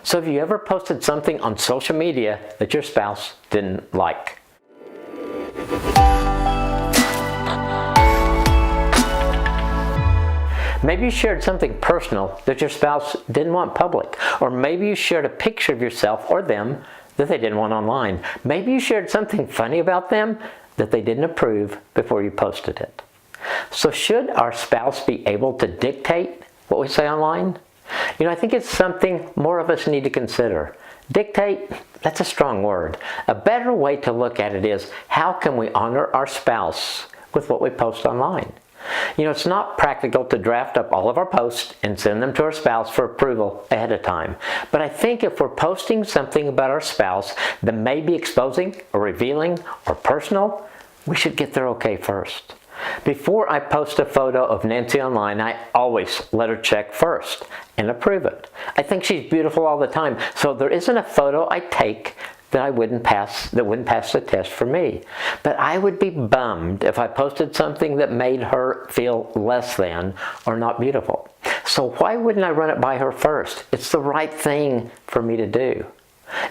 So have you ever posted something on social media that your spouse didn't like? Maybe you shared something personal that your spouse didn't want public. Or maybe you shared a picture of yourself or them that they didn't want online. Maybe you shared something funny about them that they didn't approve before you posted it. So should our spouse be able to dictate what we say online? I think it's something more of us need to consider. Dictate, that's a strong word. A better way to look at it is, how can we honor our spouse with what we post online? It's not practical to draft up all of our posts and send them to our spouse for approval ahead of time. But I think if we're posting something about our spouse that may be exposing or revealing or personal, we should get their okay first. Before I post a photo of Nancy online, I always let her check first and approve it. I think she's beautiful all the time, so there isn't a photo I take that wouldn't pass the test for me. But I would be bummed if I posted something that made her feel less than or not beautiful. So why wouldn't I run it by her first? It's the right thing for me to do.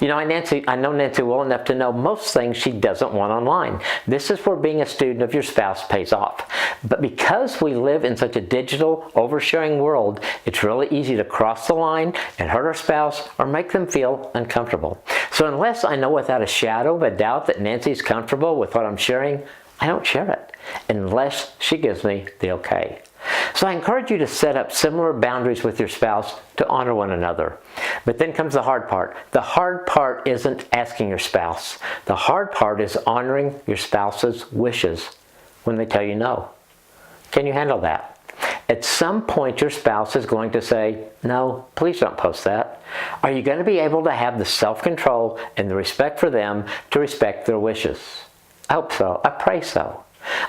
I know Nancy well enough to know most things she doesn't want online. This is where being a student of your spouse pays off. But because we live in such a digital, oversharing world, it's really easy to cross the line and hurt our spouse or make them feel uncomfortable. So unless I know without a shadow of a doubt that Nancy's comfortable with what I'm sharing, I don't share it unless she gives me the okay. So I encourage you to set up similar boundaries with your spouse to honor one another. But then comes the hard part. The hard part isn't asking your spouse. The hard part is honoring your spouse's wishes when they tell you no. Can you handle that? At some point, your spouse is going to say, no, please don't post that. Are you going to be able to have the self-control and the respect for them to respect their wishes? I hope so. I pray so.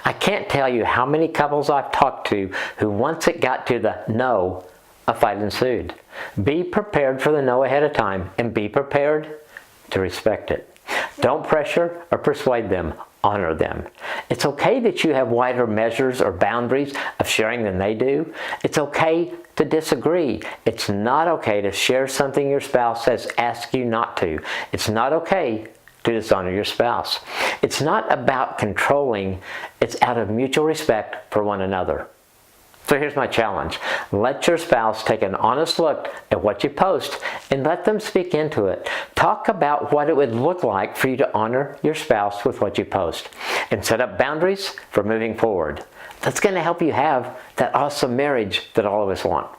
I can't tell you how many couples I've talked to who once it got to the no, a fight ensued. Be prepared for the no ahead of time and be prepared to respect it. Don't pressure or persuade them. Honor them. It's okay that you have wider measures or boundaries of sharing than they do. It's okay to disagree. It's not okay to share something your spouse has asked you not to. It's not okay to dishonor your spouse. It's not about controlling, it's out of mutual respect for one another. So here's my challenge. Let your spouse take an honest look at what you post and let them speak into it. Talk about what it would look like for you to honor your spouse with what you post and set up boundaries for moving forward. That's going to help you have that awesome marriage that all of us want.